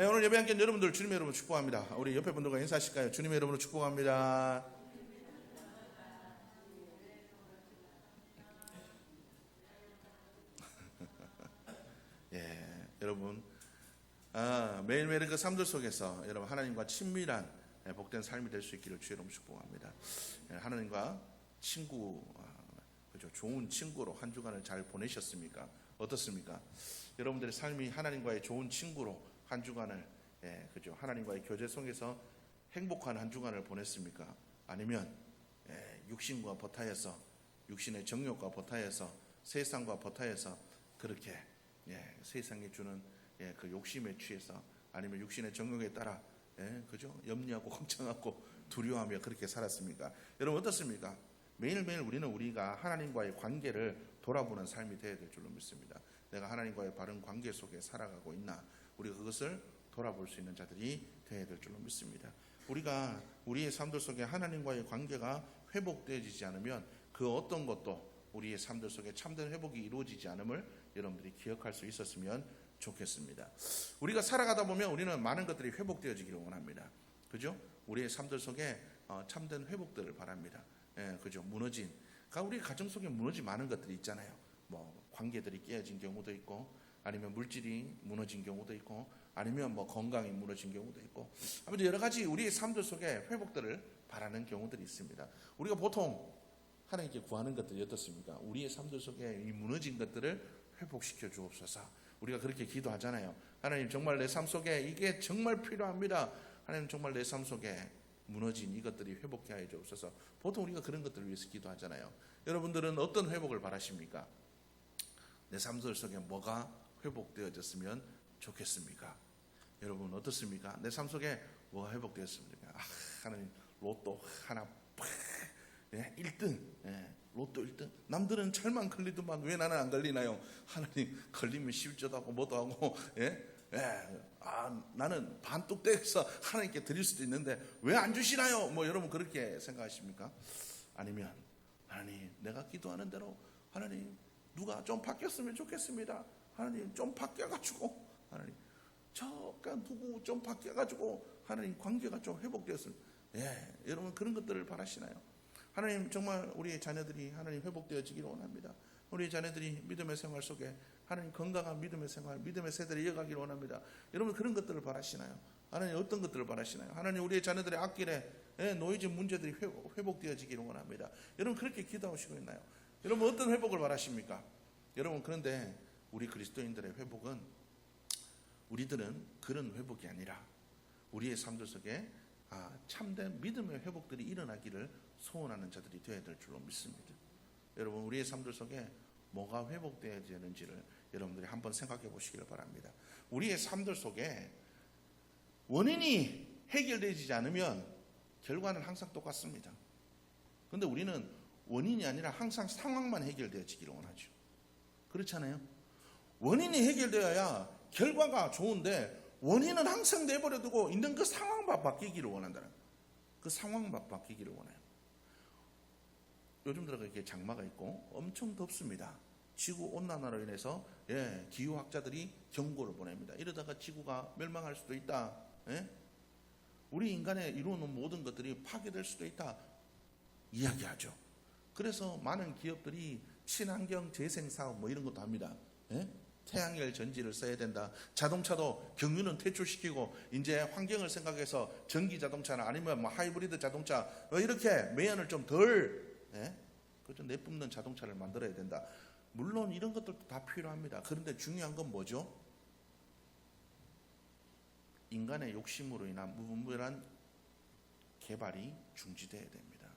네, 오늘 예배 함께 여러분들 주님의 이름으로 축복합니다. 우리 옆에 분들과 인사하실까요? 주님의 이름으로 축복합니다. 예, 여러분 매일매일 그 삶들 속에서 여러분 하나님과 친밀한 복된 삶이 될 수 있기를 주의 이름으로 축복합니다. 하나님과 친구, 그죠? 좋은 친구로 한 주간을 잘 보내셨습니까? 어떻습니까? 여러분들의 삶이 하나님과의 좋은 친구로 한 주간을, 그죠? 하나님과의 교제 속에서 행복한 한 주간을 보냈습니까? 아니면 육신과 버타에서, 육신의 정욕과 버타에서, 세상과 버타에서 그렇게 세상이 주는 그 욕심에 취해서, 아니면 육신의 정욕에 따라 그죠? 염려하고 걱정하고 두려워하며 그렇게 살았습니까? 여러분 어떻습니까? 매일매일 우리가 하나님과의 관계를 돌아보는 삶이 되어야 될 줄로 믿습니다. 내가 하나님과의 바른 관계 속에 살아가고 있나? 우리가 그것을 돌아볼 수 있는 자들이 되어야 될 줄로 믿습니다. 우리가 우리의 삶들 속에 하나님과의 관계가 회복되어지지 않으면 그 어떤 것도 우리의 삶들 속에 참된 회복이 이루어지지 않음을 여러분들이 기억할 수 있었으면 좋겠습니다. 우리가 살아가다 보면 우리는 많은 것들이 회복되어지기를 원합니다. 그죠? 우리의 삶들 속에 참된 회복들을 바랍니다. 그죠? 무너진, 우리 가정 속에 무너진 많은 것들이 있잖아요. 뭐 관계들이 깨어진 경우도 있고, 아니면 물질이 무너진 경우도 있고, 아니면 뭐 건강이 무너진 경우도 있고, 아무튼 여러 가지 우리의 삶들 속에 회복들을 바라는 경우들이 있습니다. 우리가 보통 하나님께 구하는 것들이 어떻습니까? 우리의 삶들 속에 이 무너진 것들을 회복시켜 주옵소서. 우리가 그렇게 기도하잖아요. 하나님 정말 내 삶 속에 이게 정말 필요합니다. 하나님 정말 내 삶 속에 무너진 이것들이 회복해 하여 주옵소서. 보통 우리가 그런 것들을 위해서 기도하잖아요. 여러분들은 어떤 회복을 바라십니까? 내 삶들 속에 뭐가 회복되어졌으면 좋겠습니까? 여러분 어떻습니까? 내 삶 속에 뭐가 회복되었습니까? 하나님 로또 하나 1등, 로또 1등. 남들은 잘만 걸리더만 왜 나는 안 걸리나요? 하나님 걸리면 시울지도 하고 뭐도 하고, 나는 반뚝대에서 하나님께 드릴 수도 있는데 왜 안 주시나요? 뭐 여러분 그렇게 생각하십니까? 아니면 하나님 내가 기도하는 대로 하나님 누가 좀 바뀌었으면 좋겠습니다. 하나님 좀 바뀌어가지고 하나님 저가 누구 좀 바뀌어가지고 하나님 관계가 좀 회복되었으면, 여러분 그런 것들을 바라시나요? 하나님 정말 우리의 자녀들이 하나님 회복되어지기를 원합니다. 우리 자녀들이 믿음의 생활 속에 하나님 건강한 믿음의 생활, 믿음의 세대를 이어가기를 원합니다. 여러분 그런 것들을 바라시나요? 하나님 어떤 것들을 바라시나요? 하나님 우리의 자녀들의 앞길에 놓여진 문제들이 회복되어지기를 원합니다. 여러분 그렇게 기도하시고 있나요? 여러분 어떤 회복을 바라십니까? 여러분 그런데 우리 그리스도인들의 회복은, 우리들은 그런 회복이 아니라 우리의 삶들 속에 참된 믿음의 회복들이 일어나기를 소원하는 자들이 되어야 될 줄로 믿습니다. 여러분 우리의 삶들 속에 뭐가 회복되어야 되는지를 여러분들이 한번 생각해 보시기를 바랍니다. 우리의 삶들 속에 원인이 해결되지 않으면 결과는 항상 똑같습니다. 그런데 우리는 원인이 아니라 항상 상황만 해결되어지기를 원하죠. 그렇잖아요. 원인이 해결되어야 결과가 좋은데 원인은 항상 내버려두고 있는 그 상황만 바뀌기를 원한다는, 그 상황만 바뀌기를 원해요. 요즘 들어가 이렇게 장마가 있고 엄청 덥습니다. 지구 온난화로 인해서 기후학자들이 경고를 보냅니다. 이러다가 지구가 멸망할 수도 있다. 우리 인간의 이루어놓은 모든 것들이 파괴될 수도 있다 이야기하죠. 그래서 많은 기업들이 친환경 재생사업 뭐 이런 것도 합니다. 태양열 전지를 써야 된다. 자동차도 경유는 퇴출시키고 이제 환경을 생각해서 전기 자동차나 아니면 뭐 하이브리드 자동차 이렇게 매연을 좀 덜 내뿜는 자동차를 만들어야 된다. 물론 이런 것들도 다 필요합니다. 그런데 중요한 건 뭐죠? 인간의 욕심으로 인한 무분별한 개발이 중지되어야 됩니다.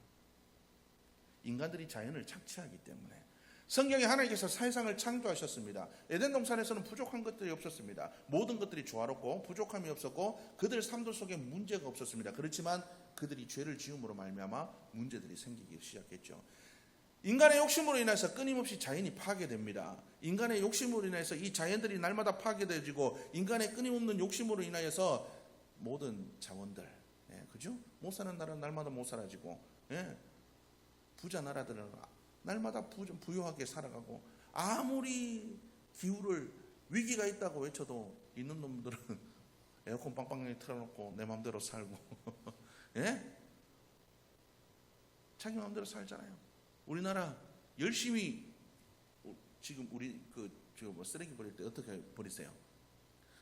인간들이 자연을 착취하기 때문에. 성경에 하나님께서 세상을 창조하셨습니다. 에덴 동산에서는 부족한 것들이 없었습니다. 모든 것들이 조화롭고 부족함이 없었고 그들 삶들 속에 문제가 없었습니다. 그렇지만 그들이 죄를 지음으로 말미암아 문제들이 생기기 시작했죠. 인간의 욕심으로 인해서 끊임없이 자연이 파괴됩니다. 인간의 욕심으로 인해서 이 자연들이 날마다 파괴되어지고 인간의 끊임없는 욕심으로 인하여서 모든 자원들, 그죠? 못 사는 나라는 날마다 못 사라지고, 부자 나라들은 날마다 부유하게 살아가고, 아무리 기후를 위기가 있다고 외쳐도 있는 놈들은 에어컨 빵빵하게 틀어놓고 내 마음대로 살고 예? 자기 마음대로 살잖아요. 우리나라 열심히 지금 우리 쓰레기 버릴 때 어떻게 버리세요?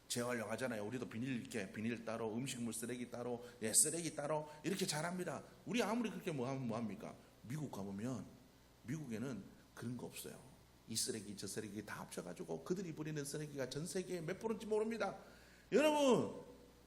재활용 하잖아요. 우리도 비닐 따로, 음식물 쓰레기 따로, 쓰레기 따로 이렇게 잘합니다. 우리 아무리 그렇게 하면 뭐합니까? 미국 가보면 미국에는 그런 거 없어요. 이 쓰레기 저 쓰레기 다 합쳐가지고 그들이 버리는 쓰레기가 전 세계에 몇 프로인지 모릅니다. 여러분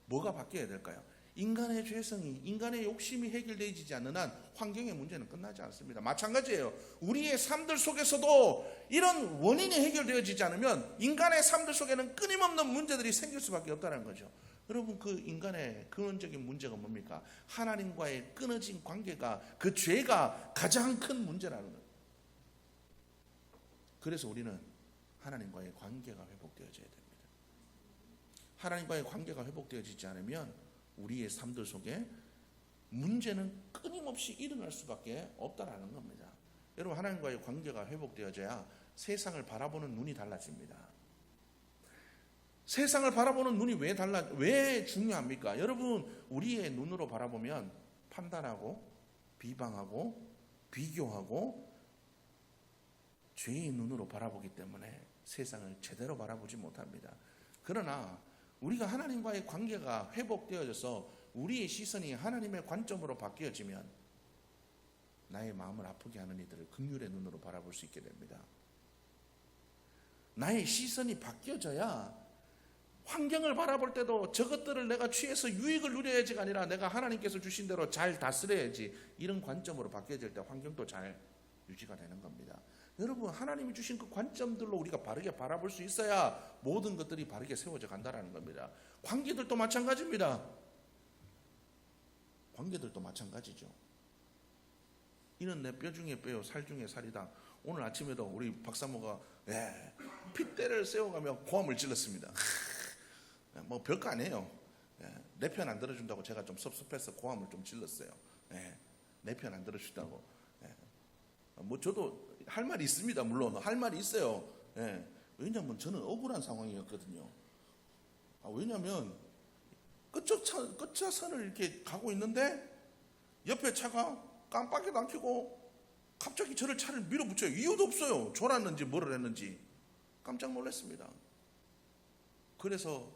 뭐가 바뀌어야 될까요? 인간의 죄성이, 인간의 욕심이 해결되지 않는 한 환경의 문제는 끝나지 않습니다. 마찬가지예요. 우리의 삶들 속에서도 이런 원인이 해결되어지지 않으면 인간의 삶들 속에는 끊임없는 문제들이 생길 수밖에 없다는 거죠. 여러분 그 인간의 근원적인 문제가 뭡니까? 하나님과의 끊어진 관계가, 그 죄가 가장 큰 문제라는 거예요. 그래서 우리는 하나님과의 관계가 회복되어져야 됩니다. 하나님과의 관계가 회복되어지지 않으면 우리의 삶들 속에 문제는 끊임없이 일어날 수밖에 없다라는 겁니다. 여러분 하나님과의 관계가 회복되어져야 세상을 바라보는 눈이 달라집니다. 세상을 바라보는 눈이 왜 중요합니까? 여러분 우리의 눈으로 바라보면 판단하고 비방하고 비교하고 죄의 눈으로 바라보기 때문에 세상을 제대로 바라보지 못합니다. 그러나 우리가 하나님과의 관계가 회복되어져서 우리의 시선이 하나님의 관점으로 바뀌어지면 나의 마음을 아프게 하는 이들을 긍휼의 눈으로 바라볼 수 있게 됩니다. 나의 시선이 바뀌어져야 환경을 바라볼 때도 저것들을 내가 취해서 유익을 누려야지가 아니라 내가 하나님께서 주신 대로 잘 다스려야지, 이런 관점으로 바뀌어질 때 환경도 잘 유지가 되는 겁니다. 여러분 하나님이 주신 그 관점들로 우리가 바르게 바라볼 수 있어야 모든 것들이 바르게 세워져 간다는 겁니다. 관계들도 마찬가지입니다. 관계들도 마찬가지죠. 이는 내 뼈 중에 뼈요 살 중에 살이다. 오늘 아침에도 우리 박사모가 핏대를 세워가며 고함을 질렀습니다. 뭐 별거 아니에요. 내 편 안 들어준다고 제가 좀 섭섭해서 고함을 좀 질렀어요. 내 편 안 들어준다고. 뭐 저도 할 말이 있습니다. 물론 할 말이 있어요. 왜냐하면 저는 억울한 상황이었거든요. 왜냐하면 끝차선을 이렇게 가고 있는데 옆에 차가 깜빡이도 안 켜고 갑자기 저를 차를 밀어붙여요. 이유도 없어요. 졸았는지 뭐를 했는지. 깜짝 놀랐습니다. 그래서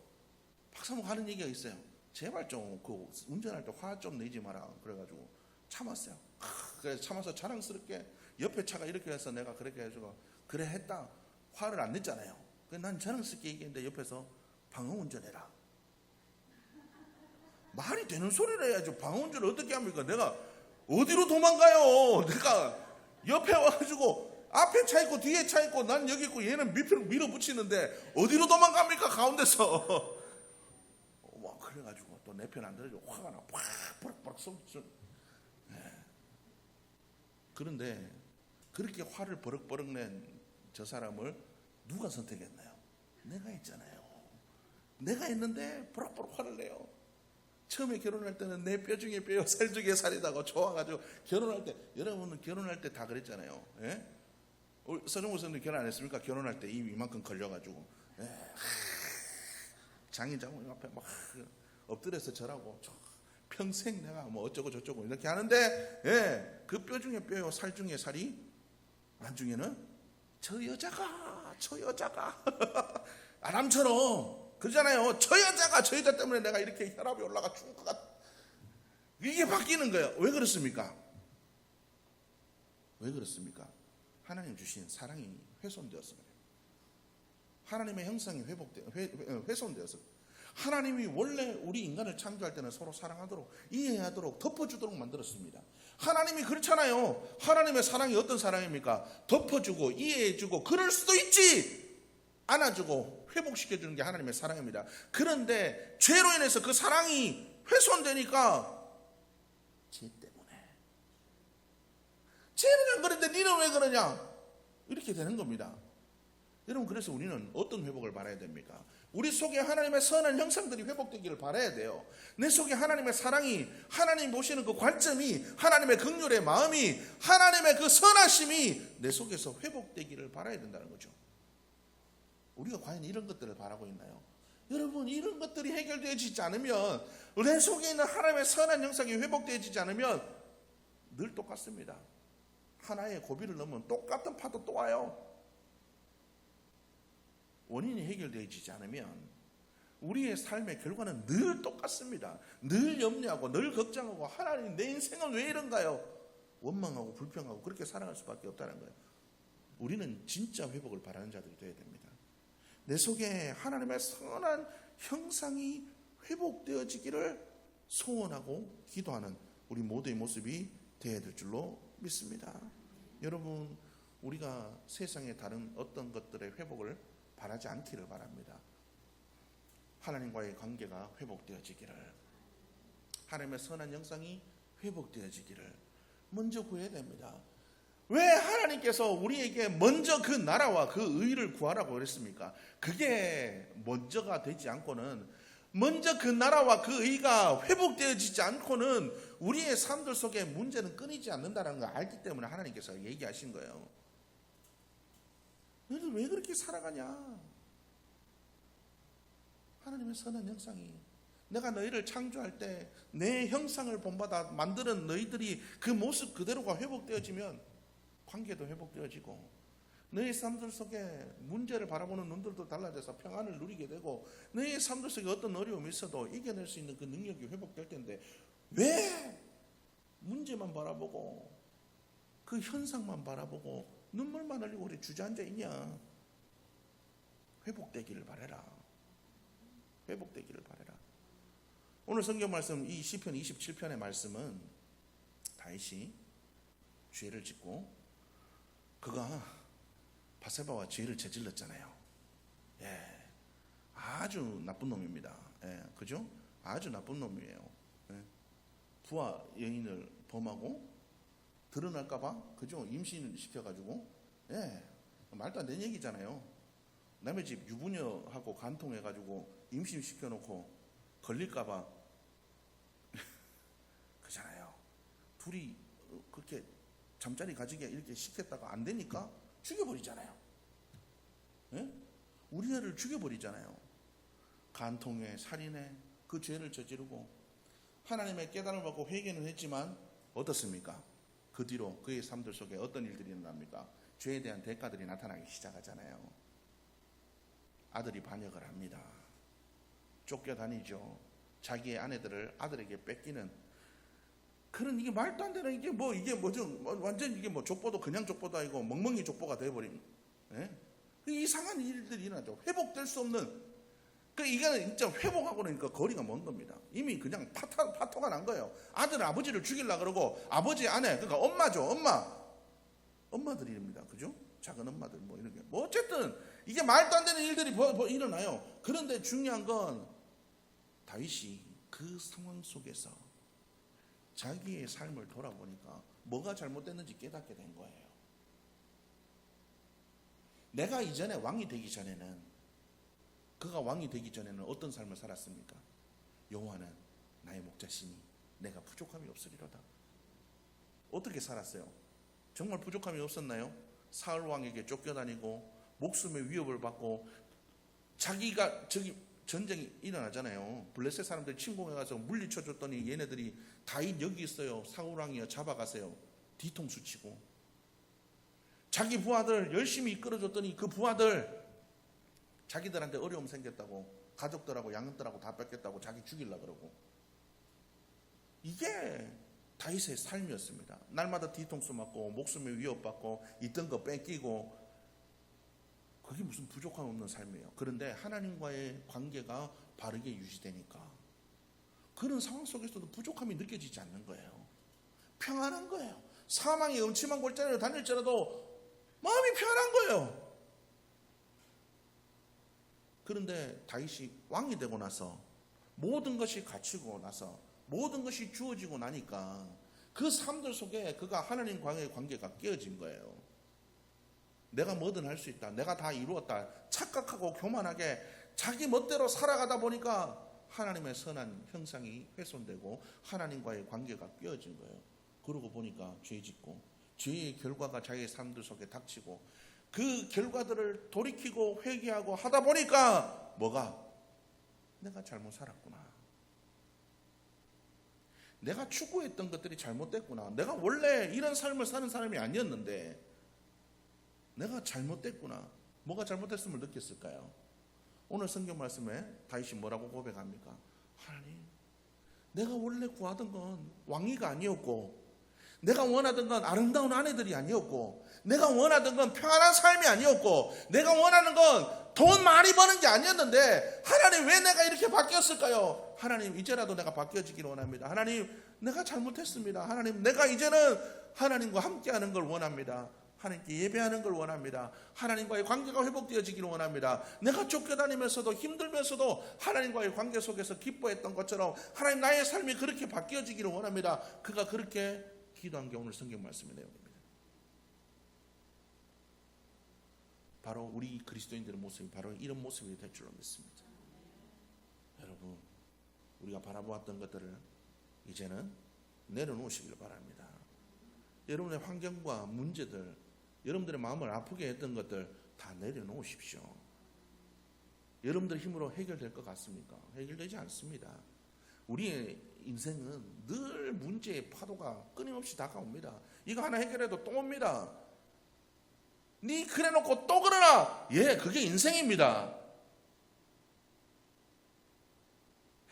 박사모가 하는 얘기가 있어요. 제발 좀 그 운전할 때 화 좀 내지 마라. 그래가지고 참았어요. 그래서 참아서 자랑스럽게 옆에 차가 이렇게 해서 내가 그렇게 해주고 그래 했다. 화를 안 냈잖아요. 난 자랑스럽게 얘기했는데 옆에서 방어운전해라. 말이 되는 소리를 해야죠. 방어운전을 어떻게 합니까? 내가 어디로 도망가요? 내가 옆에 와가지고 앞에 차 있고 뒤에 차 있고 난 여기 있고 얘는 밑으로 밀어붙이는데 어디로 도망갑니까? 가운데서. 그래가지고 또 내 편 안 들어주고 화가 나. 팍 쏟죠. 그런데 그렇게 화를 버럭버럭 낸 저 사람을 누가 선택했나요? 내가 했잖아요. 내가 했는데 버럭버럭 화를 내요. 처음에 결혼할 때는 내 뼈 중에 뼈요 살 중에 살이다고 좋아가지고 결혼할 때, 여러분은 결혼할 때 다 그랬잖아요. 서정우 선생님 결혼 안 했습니까? 결혼할 때 입 이만큼 걸려가지고 장인 장모님 앞에 막 엎드려서 절하고 평생 내가 뭐 어쩌고 저쩌고 이렇게 하는데 그 뼈 중에 뼈요 살 중에 살이 나중에는 저 여자가 아람처럼 그러잖아요. 저 여자 때문에 내가 이렇게 혈압이 올라가 죽을 것 같아. 이게 바뀌는 거예요. 왜 그렇습니까? 하나님 주신 사랑이 훼손되었어. 하나님의 형상이 훼손되었어. 하나님이 원래 우리 인간을 창조할 때는 서로 사랑하도록, 이해하도록, 덮어주도록 만들었습니다. 하나님이 그렇잖아요. 하나님의 사랑이 어떤 사랑입니까? 덮어주고 이해해주고 그럴 수도 있지, 안아주고 회복시켜주는 게 하나님의 사랑입니다. 그런데 죄로 인해서 그 사랑이 훼손되니까 죄 때문에 쟤는 안 그런데 니는 왜 그러냐 이렇게 되는 겁니다. 여러분 그래서 우리는 어떤 회복을 바라야 됩니까? 우리 속에 하나님의 선한 형상들이 회복되기를 바라야 돼요. 내 속에 하나님의 사랑이, 하나님 보시는 그 관점이, 하나님의 긍휼의 마음이, 하나님의 그 선하심이 내 속에서 회복되기를 바라야 된다는 거죠. 우리가 과연 이런 것들을 바라고 있나요? 여러분, 이런 것들이 해결되어지지 않으면, 내 속에 있는 하나님의 선한 형상이 회복되어지지 않으면 늘 똑같습니다. 하나의 고비를 넘으면 똑같은 파도 또 와요. 원인이 해결되어지지 않으면 우리의 삶의 결과는 늘 똑같습니다. 늘 염려하고 늘 걱정하고, 하나님 내 인생은 왜 이런가요? 원망하고 불평하고 그렇게 살아갈 수밖에 없다는 거예요. 우리는 진짜 회복을 바라는 자들이 되어야 됩니다. 내 속에 하나님의 선한 형상이 회복되어지기를 소원하고 기도하는 우리 모두의 모습이 되어야 될 줄로 믿습니다. 여러분, 우리가 세상의 다른 어떤 것들의 회복을 바라지 않기를 바랍니다. 하나님과의 관계가 회복되어지기를, 하나님의 선한 형상이 회복되어지기를 먼저 구해야 됩니다. 왜 하나님께서 우리에게 먼저 그 나라와 그 의를 구하라고 그랬습니까? 그게 먼저가 되지 않고는, 먼저 그 나라와 그 의가 회복되어지지 않고는 우리의 삶들 속에 문제는 끊이지 않는다는 걸 알기 때문에 하나님께서 얘기하신 거예요. 너희들 왜 그렇게 살아가냐? 하나님의 선한 형상이, 내가 너희를 창조할 때 내 형상을 본받아 만드는 너희들이 그 모습 그대로가 회복되어지면 관계도 회복되어지고, 너희 삶들 속에 문제를 바라보는 눈들도 달라져서 평안을 누리게 되고, 너희 삶들 속에 어떤 어려움이 있어도 이겨낼 수 있는 그 능력이 회복될 텐데, 왜 문제만 바라보고 그 현상만 바라보고 눈물만 흘리고 우리 주저앉아 있냐? 회복되기를 바라라. 회복되기를 바라라. 오늘 성경 말씀, 이 시편 27편의 말씀은 다윗이 죄를 짓고 그가 바세바와 죄를 저질렀잖아요. 예, 아주 나쁜 놈입니다. 예, 그죠? 아주 나쁜 놈이에요. 예, 부하 여인을 범하고 드러날까봐, 그죠? 임신을 시켜가지고, 예, 말도 안 되는 얘기잖아요. 남의 집 유부녀하고 간통해가지고 임신 시켜놓고 걸릴까봐 그잖아요. 둘이 그렇게 잠자리 가지게 이렇게 시켰다가 안 되니까 죽여버리잖아요. 예? 우리 애를 죽여버리잖아요. 간통해, 살인해, 그 죄를 저지르고 하나님의 깨달음을 받고 회개는 했지만 어떻습니까? 그 뒤로 그의 삶들 속에 어떤 일들이 일어납니까? 죄에 대한 대가들이 나타나기 시작하잖아요. 아들이 반역을 합니다. 쫓겨다니죠. 자기의 아내들을 아들에게 뺏기는 그런, 이게 말도 안 되는, 이게 뭐죠? 완전 이게 뭐 족보도 그냥 족보도 아니고 멍멍이 족보가 되어버린, 예? 이상한 일들이 일어나죠. 회복될 수 없는, 이거는 진짜 회복하고는 거리가 먼 겁니다. 이미 그냥 파토가 난 거예요. 아들은 아버지를 죽이려고 그러고, 아버지 아내, 그러니까 엄마죠. 엄마들입니다. 그죠? 작은 엄마들, 뭐 이런 게. 뭐 어쨌든 이게 말도 안 되는 일들이 일어나요. 그런데 중요한 건 다윗이 그 상황 속에서 자기의 삶을 돌아보니까 뭐가 잘못됐는지 깨닫게 된 거예요. 내가 이전에 왕이 되기 전에는, 그가 왕이 되기 전에는 어떤 삶을 살았습니까? 여호와는 나의 목자시니 내가 부족함이 없으리로다. 어떻게 살았어요? 정말 부족함이 없었나요? 사울 왕에게 쫓겨다니고 목숨의 위협을 받고, 자기가 전쟁이 일어나잖아요. 블레셋 사람들 침공해 가서 물리쳐줬더니 얘네들이 다윗 여기 있어요, 사울 왕이요, 잡아가세요. 뒤통수 치고, 자기 부하들 열심히 이끌어줬더니 그 부하들 자기들한테 어려움 생겼다고 가족들하고 양육들하고 다 뺏겼다고 자기 죽이려고 그러고. 이게 다윗의 삶이었습니다. 날마다 뒤통수 맞고 목숨에 위협받고 있던 거 뺏기고, 그게 무슨 부족함 없는 삶이에요. 그런데 하나님과의 관계가 바르게 유지되니까 그런 상황 속에서도 부족함이 느껴지지 않는 거예요. 평안한 거예요. 사망의 음침한 골짜기를 다닐지라도 마음이 평안한 거예요. 그런데 다윗이 왕이 되고 나서, 모든 것이 갖추고 나서, 모든 것이 주어지고 나니까 그 삶들 속에 그가 하나님과의 관계가 깨어진 거예요. 내가 뭐든 할 수 있다, 내가 다 이루었다 착각하고 교만하게 자기 멋대로 살아가다 보니까 하나님의 선한 형상이 훼손되고 하나님과의 관계가 깨어진 거예요. 그러고 보니까 죄 짓고, 죄의 결과가 자기의 삶들 속에 닥치고, 그 결과들을 돌이키고 회개하고 하다 보니까 뭐가? 내가 잘못 살았구나. 내가 추구했던 것들이 잘못됐구나. 내가 원래 이런 삶을 사는 사람이 아니었는데 내가 잘못됐구나. 뭐가 잘못됐음을 느꼈을까요? 오늘 성경 말씀에 다윗이 뭐라고 고백합니까? 하나님, 내가 원래 구하던 건 왕위가 아니었고, 내가 원하던 건 아름다운 아내들이 아니었고, 내가 원하던 건 평안한 삶이 아니었고, 내가 원하는 건 돈 많이 버는 게 아니었는데 하나님 왜 내가 이렇게 바뀌었을까요? 하나님, 이제라도 내가 바뀌어지기를 원합니다. 하나님, 내가 잘못했습니다. 하나님, 내가 이제는 하나님과 함께하는 걸 원합니다. 하나님께 예배하는 걸 원합니다. 하나님과의 관계가 회복되어지기를 원합니다. 내가 쫓겨다니면서도 힘들면서도 하나님과의 관계 속에서 기뻐했던 것처럼 하나님, 나의 삶이 그렇게 바뀌어지기를 원합니다. 그가 그렇게 기도한 게 오늘 성경 말씀의 내용입니다. 바로 우리 그리스도인들의 모습이 바로 이런 모습이 될 줄로 믿습니다. 여러분, 우리가 바라보았던 것들을 이제는 내려놓으시길 바랍니다. 여러분의 환경과 문제들, 여러분들의 마음을 아프게 했던 것들 다 내려놓으십시오. 여러분들의 힘으로 해결될 것 같습니까? 해결되지 않습니다. 우리의 인생은 늘 문제의 파도가 끊임없이 다가옵니다. 이거 하나 해결해도 또 옵니다. 네 그래놓고 또 그러나, 예, 그게 인생입니다.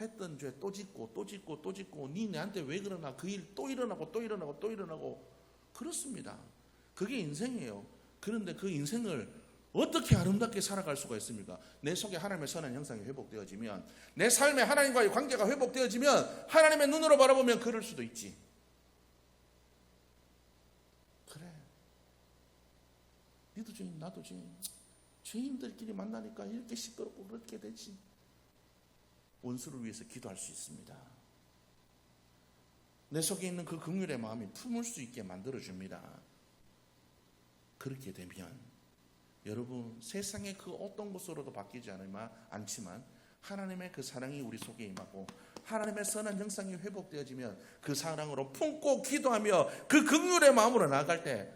했던 죄 또 짓고 또 짓고 또 짓고, 네 내한테 왜 그러나, 그 일 또 일어나고 또 일어나고 또 일어나고, 그렇습니다. 그게 인생이에요. 그런데 그 인생을 어떻게 아름답게 살아갈 수가 있습니까? 내 속에 하나님의 선한 형상이 회복되어지면, 내 삶에 하나님과의 관계가 회복되어지면, 하나님의 눈으로 바라보면 그럴 수도 있지. 그래, 니도 죄인 나도 죄인, 죄인들끼리 만나니까 이렇게 시끄럽고 그렇게 되지. 원수를 위해서 기도할 수 있습니다. 내 속에 있는 그 긍휼의 마음이 품을 수 있게 만들어줍니다. 그렇게 되면 여러분, 세상의 그 어떤 것으로도 바뀌지 않지만 하나님의 그 사랑이 우리 속에 임하고 하나님의 선한 형상이 회복되어지면 그 사랑으로 품고 기도하며 그 긍휼의 마음으로 나아갈 때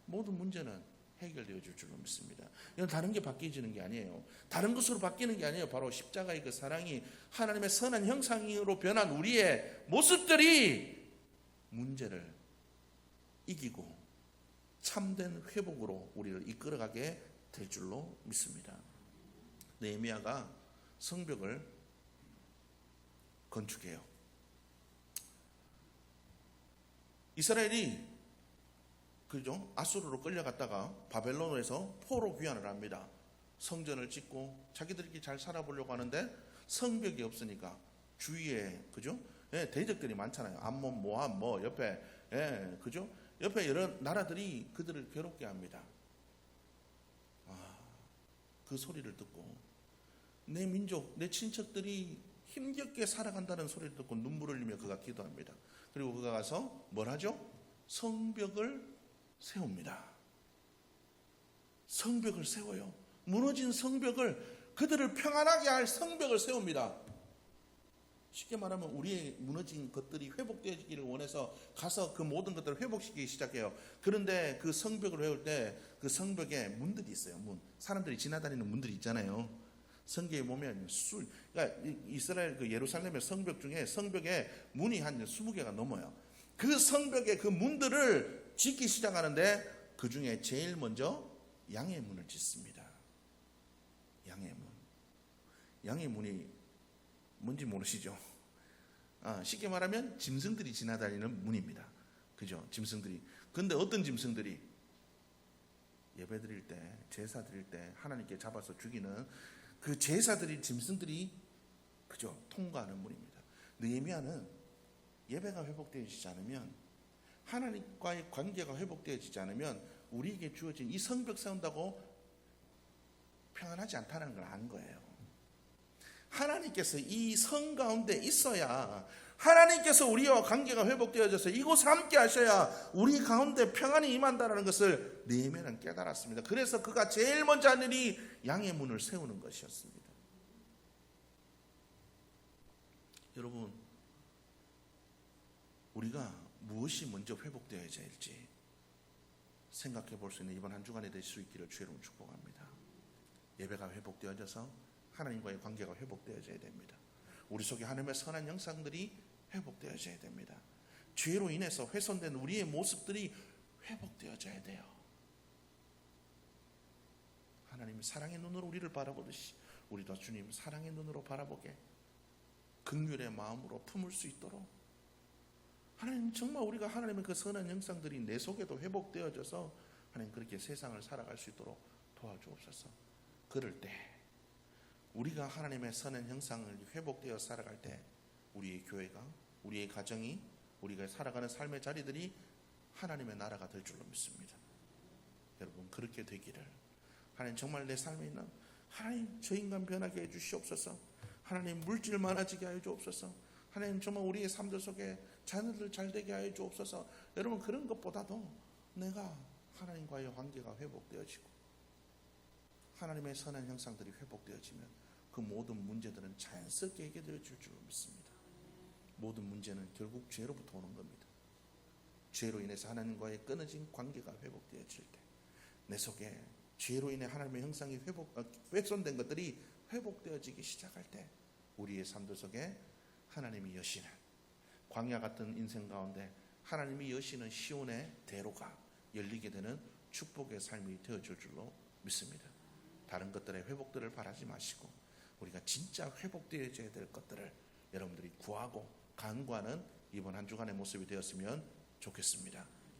모든 문제는 해결되어 줄 줄로 믿습니다. 이건 다른 게 바뀌어지는 게 아니에요. 다른 것으로 바뀌는 게 아니에요. 바로 십자가의 그 사랑이 하나님의 선한 형상으로 변한 우리의 모습들이 문제를 이기고 참된 회복으로 우리를 이끌어가게 될 줄로 믿습니다. 느헤미야가 성벽을 건축해요. 이스라엘이 아수르로 끌려갔다가 바벨론에서 포로 귀환을 합니다. 성전을 짓고 자기들끼리 잘 살아보려고 하는데 성벽이 없으니까 주위에 대적들이 많잖아요. 암몬, 모압, 옆에 옆에 여러 나라들이 그들을 괴롭게 합니다. 그 소리를 듣고 내 민족, 내 친척들이 힘겹게 살아간다는 소리를 듣고 눈물을 흘리며 그가 기도합니다. 그리고 그가 가서 뭘 하죠? 성벽을 세웁니다. 성벽을 세워요. 무너진 성벽을, 그들을 평안하게 할 성벽을 세웁니다. 쉽게 말하면 우리의 무너진 것들이 회복되기를 원해서 가서 그 모든 것들을 회복시키기 시작해요. 그런데 그 성벽을 세울 때 그 성벽에 문들이 있어요. 사람들이 지나다니는 문들이 있잖아요. 성경에 보면 그러니까 이스라엘 그 예루살렘의 성벽 중에 성벽에 문이 한 20개가 넘어요. 그 성벽의 그 문들을 짓기 시작하는데 그 중에 제일 먼저 양의 문을 짓습니다. 양의 문. 양의 문이 뭔지 모르시죠? 쉽게 말하면 짐승들이 지나다니는 문입니다. 그죠? 짐승들이. 근데 어떤 짐승들이? 예배 드릴 때, 제사 드릴 때 하나님께 잡아서 죽이는 그 제사 드릴 짐승들이 통과하는 문입니다. 느헤미야는 예배가 회복되어지지 않으면, 하나님과의 관계가 회복되어지지 않으면 우리에게 주어진 이 성벽 세운다고 평안하지 않다는 걸 아는 거예요. 하나님께서 이 성 가운데 있어야, 하나님께서 우리와 관계가 회복되어져서 이곳에 함께 하셔야 우리 가운데 평안이 임한다는 것을 느헤미야는 깨달았습니다. 그래서 그가 제일 먼저 한 일이 양의 문을 세우는 것이었습니다. 여러분, 우리가 무엇이 먼저 회복되어야 할지 생각해 볼 수 있는 이번 한 주간이 될 수 있기를 주의 이름으로 축복합니다. 예배가 회복되어져서 하나님과의 관계가 회복되어져야 됩니다. 우리 속에 하나님의 선한 형상들이 회복되어져야 됩니다. 죄로 인해서 훼손된 우리의 모습들이 회복되어져야 돼요. 하나님이 사랑의 눈으로 우리를 바라보듯이 우리도 주님 사랑의 눈으로 바라보게 긍휼의 마음으로 품을 수 있도록 하나님 정말 우리가 하나님의 그 선한 형상들이 내 속에도 회복되어져서 하나님 그렇게 세상을 살아갈 수 있도록 도와주옵소서. 그럴 때 우리가 하나님의 선한 형상을 회복되어 살아갈 때 우리의 교회가 우리의 가정이 우리가 살아가는 삶의 자리들이 하나님의 나라가 될 줄로 믿습니다. 여러분 그렇게 되기를 하나님 정말 내 삶에 있는 하나님 저 인간 변하게 해주시옵소서. 하나님 물질 많아지게 하여 주옵소서. 하나님 정말 우리의 삶들 속에 자녀들 잘 되게 하여 주옵소서. 여러분 그런 것보다도 내가 하나님과의 관계가 회복되어지고 하나님의 선한 형상들이 회복되어지면 그 모든 문제들은 자연스럽게 해결되어 줄 줄로 믿습니다. 모든 문제는 결국 죄로부터 오는 겁니다. 죄로 인해서 하나님과의 끊어진 관계가 회복되어질 때 내 속에 죄로 인해 하나님의 형상이 훼손된 것들이 회복되어지기 시작할 때 우리의 삶들 속에 하나님이 여시는 광야 같은 인생 가운데 하나님이 여시는 시온의 대로가 열리게 되는 축복의 삶이 되어줄 줄로 믿습니다. 다른 것들의 회복들을 바라지 마시고 우리가 진짜 회복되어져야 될 것들을 여러분들이 구하고 간구하는 이번 한 주간의 모습이 되었으면 좋겠습니다.